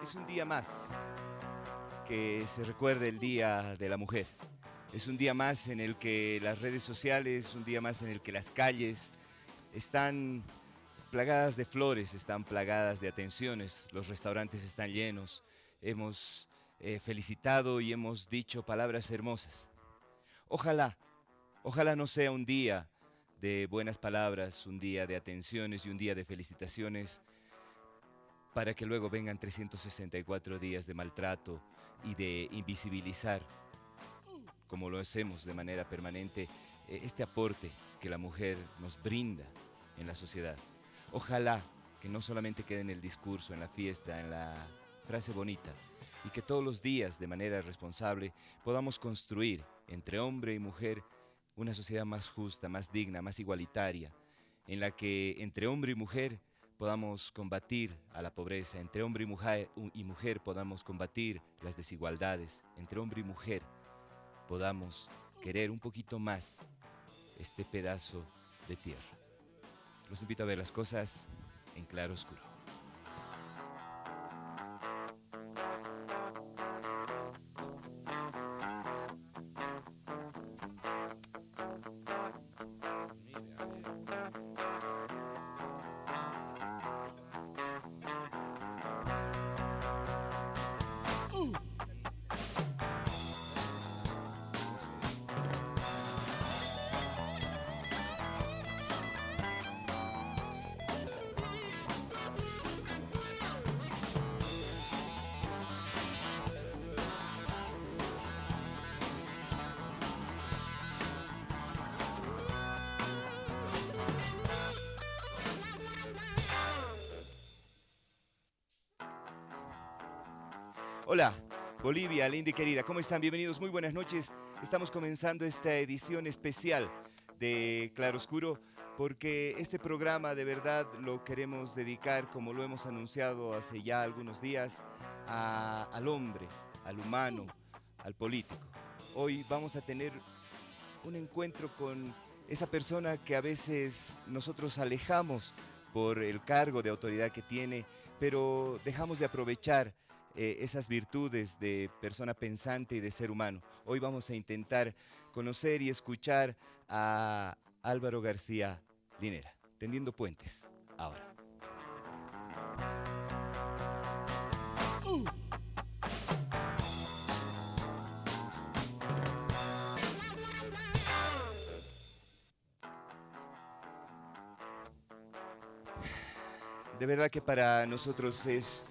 Es un día más que se recuerda el Día de la Mujer. Es un día más en el que las redes sociales, un día más en el que las calles están plagadas de flores, están plagadas de atenciones, los restaurantes están llenos. Hemos felicitado y hemos dicho palabras hermosas. Ojalá, ojalá no sea un día de buenas palabras, un día de atenciones y un día de felicitaciones, para que luego vengan 364 días de maltrato y de invisibilizar, como lo hacemos de manera permanente, este aporte que la mujer nos brinda en la sociedad. Ojalá que no solamente quede en el discurso, en la fiesta, en la frase bonita, y que todos los días, de manera responsable, podamos construir entre hombre y mujer una sociedad más justa, más digna, más igualitaria, en la que entre hombre y mujer podamos combatir a la pobreza, entre hombre y mujer podamos combatir las desigualdades, entre hombre y mujer podamos querer un poquito más este pedazo de tierra. Los invito a ver las cosas en claro oscuro. Hola, Bolivia, linda y querida, ¿cómo están? Bienvenidos, muy buenas noches. Estamos comenzando esta edición especial de Claroscuro porque este programa de verdad lo queremos dedicar, como lo hemos anunciado hace ya algunos días, al hombre, al humano, al político. Hoy vamos a tener un encuentro con esa persona que a veces nosotros alejamos por el cargo de autoridad que tiene, pero dejamos de aprovechar esas virtudes de persona pensante y de ser humano. Hoy vamos a intentar conocer y escuchar a Álvaro García Linera, tendiendo puentes. Ahora. De verdad que para nosotros es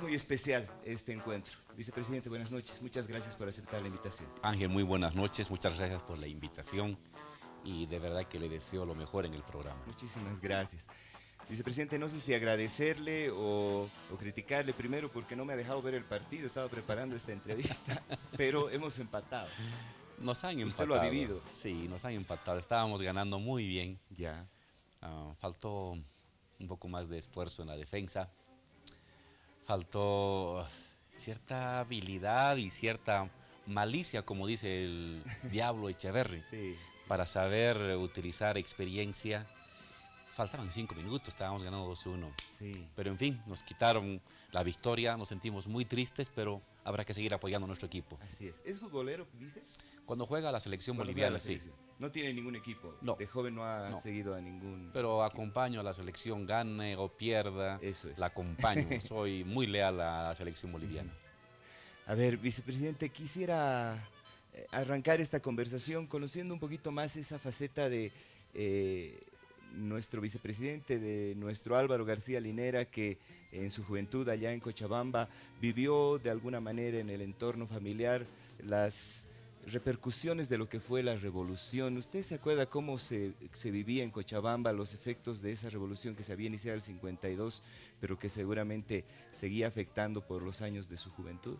muy especial este encuentro. Vicepresidente, buenas noches. Muchas gracias por aceptar la invitación. Ángel, muy buenas noches, muchas gracias por la invitación y de verdad que le deseo lo mejor en el programa. Muchísimas gracias. Vicepresidente, no sé si agradecerle o criticarle primero porque no me ha dejado ver el partido, estaba preparando esta entrevista, pero hemos empatado. Nos han empatado. Usted lo ha vivido. Sí, nos han empatado, estábamos ganando muy bien. Ya. Faltó un poco más de esfuerzo en la defensa, faltó cierta habilidad y cierta malicia, como dice el diablo Echeverry, Sí. para saber utilizar experiencia. Faltaban 5 minutos, estábamos ganando 2-1. Sí. Pero en fin, nos quitaron la victoria, nos sentimos muy tristes, pero habrá que seguir apoyando a nuestro equipo. Así es. ¿Es futbolero, dice? Cuando juega la selección Cuando boliviana, juega la sí. selección. No tiene ningún equipo. No. De joven no ha No. seguido a ningún. Pero acompaño a la selección, gane o pierda, Eso es. la acompaño. Soy muy leal a la selección boliviana. A ver, vicepresidente, quisiera arrancar esta conversación conociendo un poquito más esa faceta de nuestro vicepresidente, de nuestro Álvaro García Linera, que en su juventud allá en Cochabamba vivió de alguna manera en el entorno familiar las repercusiones de lo que fue la revolución. ¿Usted se acuerda cómo se vivía en Cochabamba, los efectos de esa revolución que se había iniciado en el 52, pero que seguramente seguía afectando por los años de su juventud?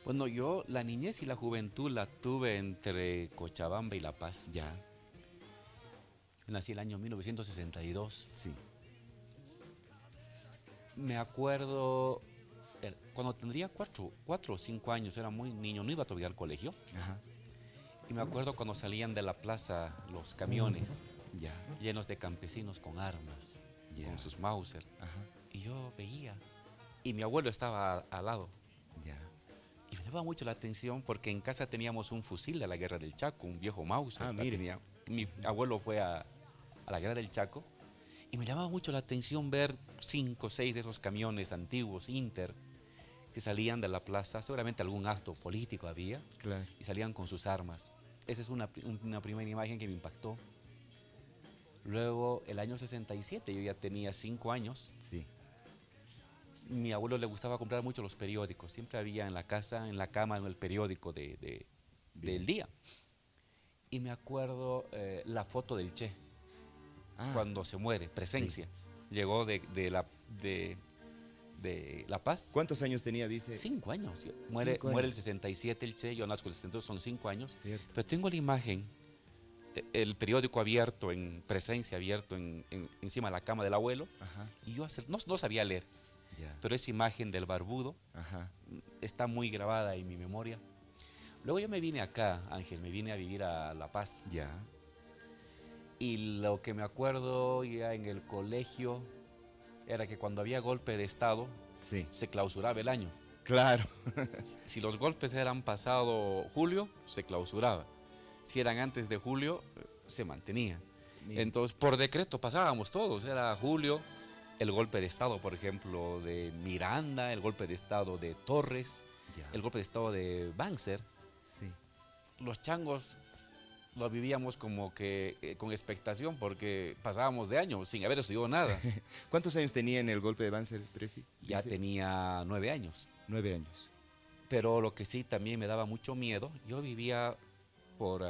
Bueno, yo la niñez y la juventud la tuve entre Cochabamba y La Paz. Ya. Yo nací el año 1962. Sí. Me acuerdo, cuando tendría 4 o 5 años, era muy niño, no iba todavía al colegio. Ajá. Y me acuerdo cuando salían de la plaza los camiones Ya. llenos de campesinos con armas, Ya. con sus Mauser. Ajá. Y yo veía y mi abuelo estaba al lado. Ya. Y me llamaba mucho la atención porque en casa teníamos un fusil de la Guerra del Chaco, un viejo Mauser. Ah, mire. Mi abuelo fue a la Guerra del Chaco y me llamaba mucho la atención ver 5 o 6 de esos camiones antiguos, Inter, que salían de la plaza, seguramente algún acto político había, Claro. y salían con sus armas. Esa es una primera imagen que me impactó. Luego, el año 67, yo ya tenía 5 años. Sí. Mi abuelo le gustaba comprar mucho los periódicos. Siempre había en la casa, en la cama, el periódico del día. Y me acuerdo la foto del Che, cuando se muere, Presencia. Sí. Llegó de La Paz. ¿Cuántos años tenía, dice? 5 años. Muere el 67 el Che, yo nazco el 62, son 5 años. Cierto. Pero tengo la imagen, el periódico abierto, en Presencia, abierto encima de la cama del abuelo. Ajá. Y yo no sabía leer. Ya. Pero esa imagen del barbudo, ajá, está muy grabada en mi memoria. Luego yo me vine acá, Ángel, me vine a vivir a La Paz. Ya. Y lo que me acuerdo ya en el colegio era que cuando había golpe de Estado, sí, se clausuraba el año. Claro. Si los golpes eran pasado julio, se clausuraba. Si eran antes de julio, se mantenía. Mira. Entonces, por decreto pasábamos todos. Era julio, el golpe de Estado, por ejemplo, de Miranda, el golpe de Estado de Torres, Ya. el golpe de Estado de Banzer. Sí. Los changos lo vivíamos como que con expectación porque pasábamos de año sin haber estudiado nada. ¿Cuántos años tenía en el golpe de Banzer, Presi? Ya tenía 9 años. 9 años. Pero lo que sí también me daba mucho miedo, yo vivía por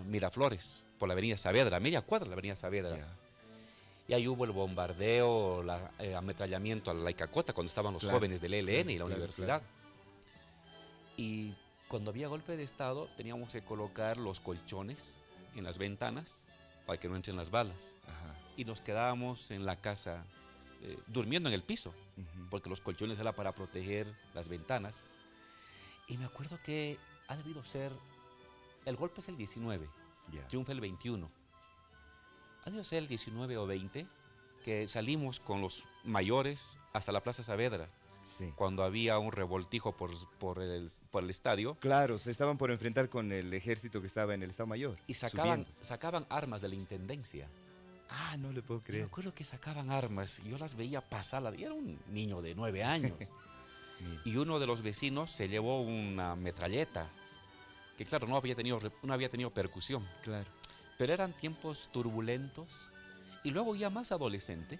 Miraflores, por la avenida Saavedra, media cuadra de la avenida Saavedra. Ya. Y ahí hubo el bombardeo, ametrallamiento a la Laicacota cuando estaban los Claro. jóvenes del ELN y la universidad. Claro. Y cuando había golpe de Estado teníamos que colocar los colchones en las ventanas para que no entren las balas. Ajá. Y nos quedábamos en la casa durmiendo en el piso, Ujú. porque los colchones era para proteger las ventanas. Y me acuerdo que ha debido ser, el golpe es el 19, Ya. triunfa el 21. Ha debido ser el 19 o 20 que salimos con los mayores hasta la Plaza Saavedra, Sí. cuando había un revoltijo por el estadio, Claro, se estaban por enfrentar con el ejército que estaba en el Estado Mayor. y sacaban subiendo. armas de la intendencia. Ah, no le puedo Yo me creer. acuerdo que sacaban armas, y yo las veía pasar, y era un niño de 9 años. Mira. Y uno de los vecinos se llevó una metralleta, que claro, no había tenido percusión. Claro. Pero eran tiempos turbulentos. Y luego ya más adolescente,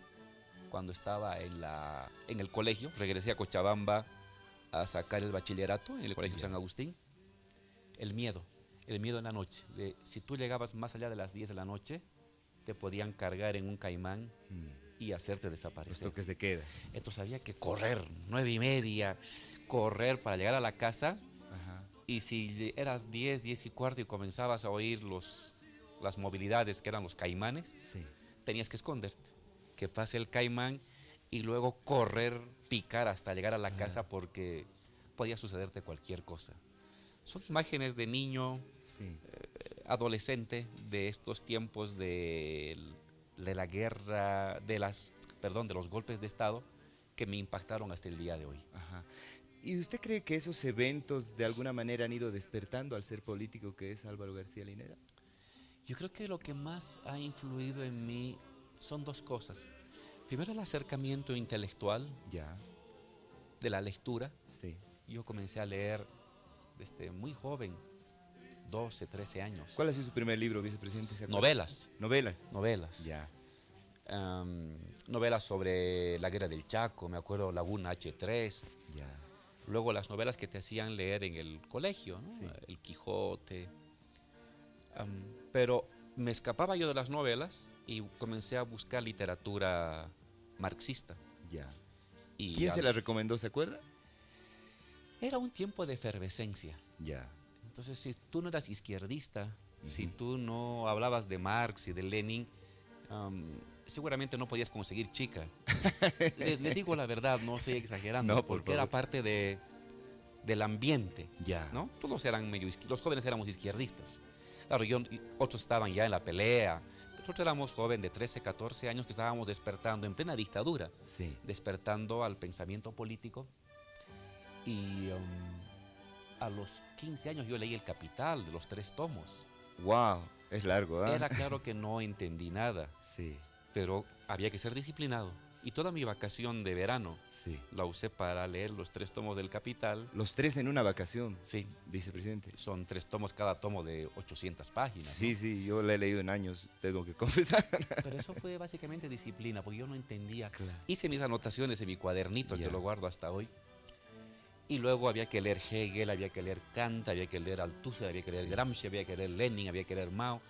cuando estaba en el colegio, regresé a Cochabamba a sacar el bachillerato en el Colegio San Agustín. El miedo en la noche. Si tú llegabas más allá de las 10 de la noche, te podían cargar en un caimán y hacerte Los desaparecer. toques de queda. Entonces había que correr, 9:30, correr para llegar a la casa. Ajá. Y si eras 10:15 y comenzabas a oír las movilidades que eran los caimanes, Sí. tenías que esconderte, que pase el caimán y luego correr, picar hasta llegar a la casa porque podía sucederte cualquier cosa. Son imágenes de niño, Sí. adolescente, de estos tiempos de la guerra, de los golpes de Estado que me impactaron hasta el día de hoy. Ajá. ¿Y usted cree que esos eventos de alguna manera han ido despertando al ser político que es Álvaro García Linera? Yo creo que lo que más ha influido en mí son 2 cosas. Primero, el acercamiento intelectual Ya. de la lectura. Sí. Yo comencé a leer desde muy joven, 12, 13 años. ¿Cuál ha sido su primer libro, vicepresidente? ¿Se acuerda? Novelas. Novelas. Ya. Novelas sobre la guerra del Chaco, me acuerdo Laguna H3. Ya. Luego las novelas que te hacían leer en el colegio, ¿no? Sí. El Quijote. Pero me escapaba yo de las novelas y comencé a buscar literatura marxista. Ya. Y ¿Quién se la recomendó, se acuerda? Era un tiempo de efervescencia. Ya. Entonces, si tú no eras izquierdista, si tú no hablabas de Marx y de Lenin, seguramente no podías conseguir chica. Le digo la verdad, no estoy exagerando, No, por porque era favor. parte del ambiente, Ya. ¿no? Todos eran los jóvenes éramos izquierdistas. Claro, otros estaban ya en la pelea, nosotros éramos jóvenes de 13, 14 años que estábamos despertando en plena dictadura, Sí. despertando al pensamiento político. Y a los 15 años yo leí El Capital de los 3 tomos. Wow, es largo, ¿ah? Era claro que no entendí nada, Sí, pero había que ser disciplinado. Y toda mi vacación de verano sí. la usé para leer los 3 tomos del Capital. Los 3 en una vacación, Sí, vicepresidente. son 3 tomos, cada tomo de 800 páginas. Sí, ¿no? sí, yo la he leído en años, tengo que confesar. Pero eso fue básicamente disciplina, porque yo no entendía. Claro. Hice mis anotaciones en mi cuadernito, Ya. que lo guardo hasta hoy. Y luego había que leer Hegel, había que leer Kant, había que leer Althusser, había que leer Gramsci, había que leer Lenin, había que leer Mao.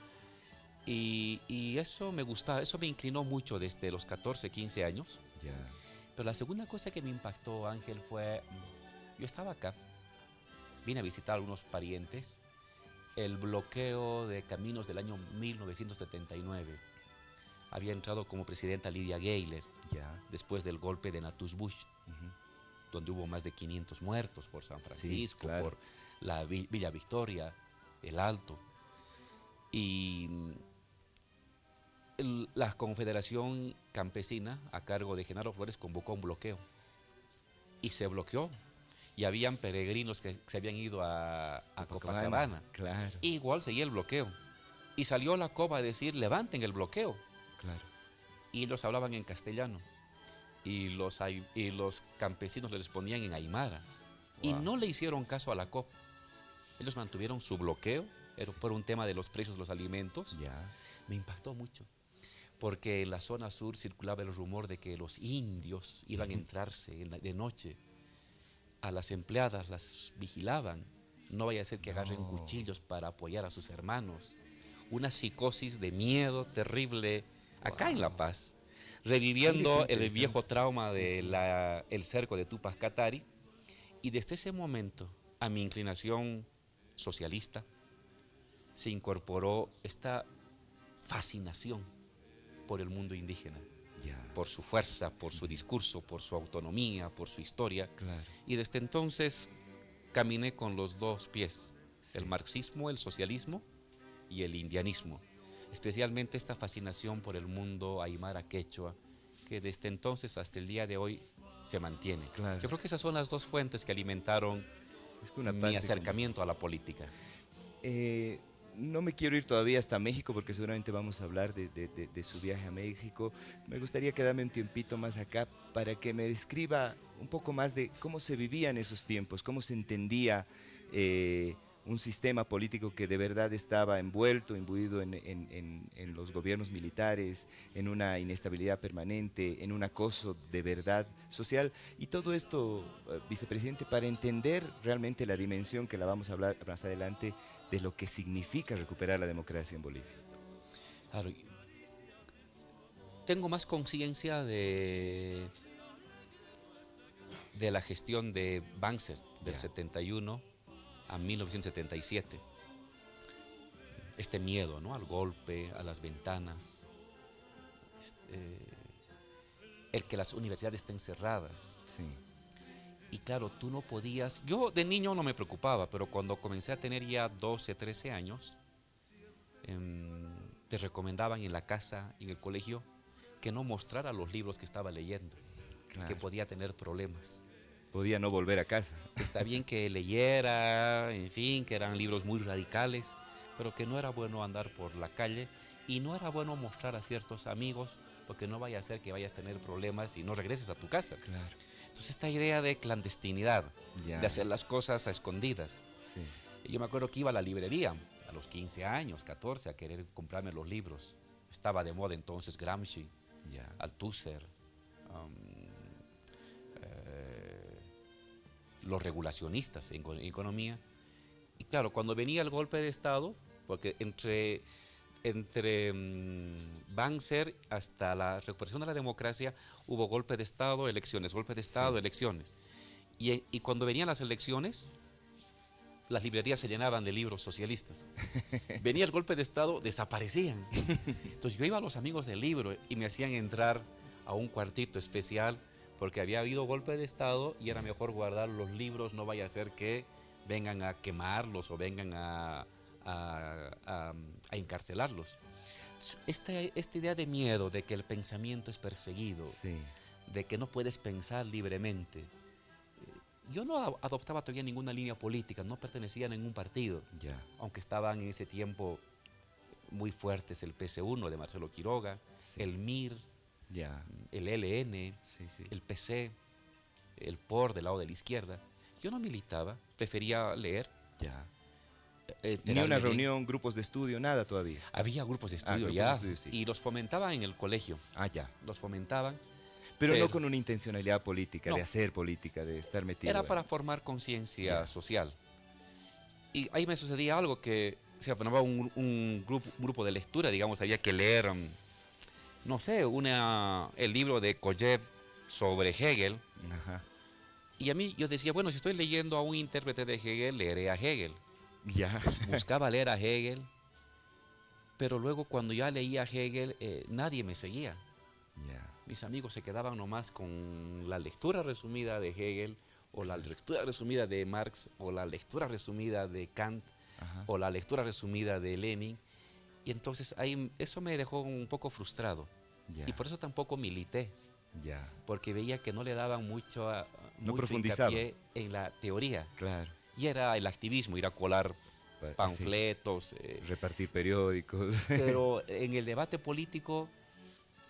Y eso me gustaba, eso me inclinó mucho desde los 14, 15 años. Ya. Pero la segunda cosa que me impactó, Ángel, fue, yo estaba acá, vine a visitar a algunos parientes, el bloqueo de caminos del año 1979. Había entrado como presidenta Lydia Gayler, Ya. después del golpe de Natus Bush, Ujú. donde hubo más de 500 muertos por San Francisco, claro. por la Villa Victoria, el Alto. Y la Confederación Campesina, a cargo de Genaro Flores, convocó un bloqueo. Y se bloqueó. Y habían peregrinos que se habían ido a Copacabana. Claro, Igual seguía el bloqueo. Y salió la COPA a decir, levanten el bloqueo. claro. Y ellos hablaban en castellano. Y los campesinos le respondían en aymara. Y Wow. no le hicieron caso a la COP. Ellos mantuvieron su bloqueo, era por un tema de los precios de los alimentos. Ya. Me impactó mucho, porque en la zona sur circulaba el rumor de que los indios iban a entrarse de noche. A las empleadas las vigilaban. No vaya a ser que agarren No. cuchillos para apoyar a sus hermanos. Una psicosis de miedo terrible acá en La Paz, reviviendo Qué el interesante. viejo trauma Sí, de sí. el cerco de Tupac Katari. Y desde ese momento, a mi inclinación socialista, se incorporó esta fascinación por el mundo indígena, Ya. por su fuerza, por su discurso, por su autonomía, por su historia. Claro. Y desde entonces caminé con los 2 pies, Sí. el marxismo, el socialismo y el indianismo. Especialmente esta fascinación por el mundo aymara quechua, que desde entonces hasta el día de hoy se mantiene. Claro. Yo creo que esas son las 2 fuentes que alimentaron Es que una mi parte acercamiento a la política. No me quiero ir todavía hasta México porque seguramente vamos a hablar de su viaje a México. Me gustaría quedarme un tiempito más acá para que me describa un poco más de cómo se vivía en esos tiempos, cómo se entendía un sistema político que de verdad estaba envuelto, imbuido en los gobiernos militares, en una inestabilidad permanente, en un acoso de verdad social. Y todo esto, vicepresidente, para entender realmente la dimensión que la vamos a hablar más adelante de lo que significa recuperar la democracia en Bolivia. Claro, tengo más conciencia de la gestión de Banzer del Ya. 71 a 1977. Este miedo, ¿no?, al golpe, a las ventanas, el que las universidades estén cerradas. Sí, Y claro, tú no podías... Yo de niño no me preocupaba, pero cuando comencé a tener ya 12, 13 años, te recomendaban en la casa, en el colegio, que no mostrara los libros que estaba leyendo, claro. que podía tener problemas. Podía no volver a casa. Está bien que leyera, en fin, que eran libros muy radicales, pero que no era bueno andar por la calle y no era bueno mostrar a ciertos amigos, porque no vaya a ser que vayas a tener problemas y no regreses a tu casa. Claro. Entonces esta idea de clandestinidad, Ya. de hacer las cosas a escondidas. Sí. Yo me acuerdo que iba a la librería a los 15 años, 14, a querer comprarme los libros. Estaba de moda entonces Gramsci, Ya. Althusser, los regulacionistas en economía. Y claro, cuando venía el golpe de Estado, porque entre Banzer hasta la recuperación de la democracia hubo golpe de Estado, elecciones, golpe de Estado, Sí. elecciones. Y cuando venían las elecciones, las librerías se llenaban de libros socialistas. Venía el golpe de Estado, desaparecían. Entonces yo iba a los amigos del libro y me hacían entrar a un cuartito especial porque había habido golpe de Estado y era mejor guardar los libros, no vaya a ser que vengan a quemarlos o vengan a encarcelarlos. esta idea de miedo, de que el pensamiento es perseguido, Sí, de que no puedes pensar libremente. Yo no adoptaba todavía ninguna línea política, no pertenecía a ningún partido, ya, aunque estaban en ese tiempo muy fuertes el PC1 de Marcelo Quiroga, sí, el MIR, ya, el LN, sí, sí, el PC, el POR del lado de la izquierda. Yo no militaba, prefería leer, ya. Ni enterarme una bien. reunión, grupos de estudio, nada todavía. Había grupos de estudio grupos ya, de estudio, sí. y los fomentaban en el colegio, Ah, ya. los fomentaban. Pero no Pero- con una intencionalidad política, No. de hacer política, de estar metido. Era en- para formar conciencia Ya. social. Y ahí me sucedía algo que se formaba un grupo de lectura, digamos, había que leer, no sé, el libro de Kojev sobre Hegel. Ajá. Y a mí yo decía, bueno, si estoy leyendo a un intérprete de Hegel, leeré a Hegel. Ya. Buscaba leer a Hegel, pero luego cuando ya leía a Hegel, nadie me seguía. Ya. Mis amigos se quedaban nomás con la lectura resumida de Hegel, o la lectura resumida de Marx, o la lectura resumida de Kant, Ajá. o la lectura resumida de Lenin. Y entonces ahí eso me dejó un poco frustrado. Ya. Y por eso tampoco milité, Ya. porque veía que no le daban mucho No mucho profundizaba. hincapié en la teoría. Claro. Y era el activismo, ir a colar Sí. panfletos. Repartir periódicos. Pero en el debate político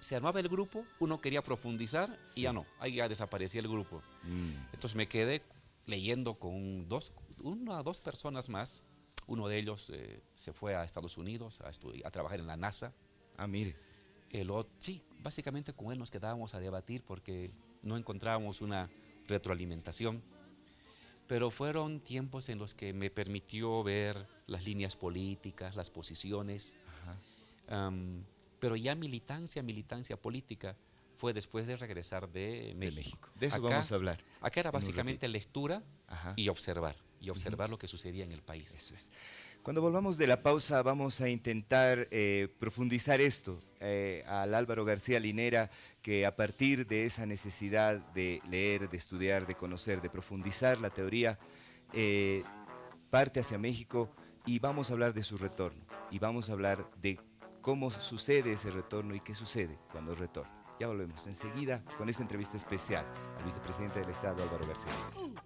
se armaba el grupo, uno quería profundizar Sí. y ya no, ahí ya desaparecía el grupo. Mm. Entonces me quedé leyendo con una o dos personas más. Uno de ellos se fue a Estados Unidos a trabajar en la NASA. Ah, mire. El otro, sí, básicamente con él nos quedábamos a debatir porque no encontrábamos una retroalimentación. Pero fueron tiempos en los que me permitió ver las líneas políticas, las posiciones. Ajá. Pero ya militancia política fue después de regresar de De México. México. De eso Acá- vamos a hablar. Acá era en un básicamente lectura Ajá. y observar lo que sucedía en el país. Eso es. Cuando volvamos de la pausa vamos a intentar profundizar esto al Álvaro García Linera, que a partir de esa necesidad de leer, de estudiar, de conocer, de profundizar la teoría, parte hacia México y vamos a hablar de su retorno y vamos a hablar de cómo sucede ese retorno y qué sucede cuando retorna. Ya volvemos enseguida con esta entrevista especial al vicepresidente del Estado, Álvaro García Linera.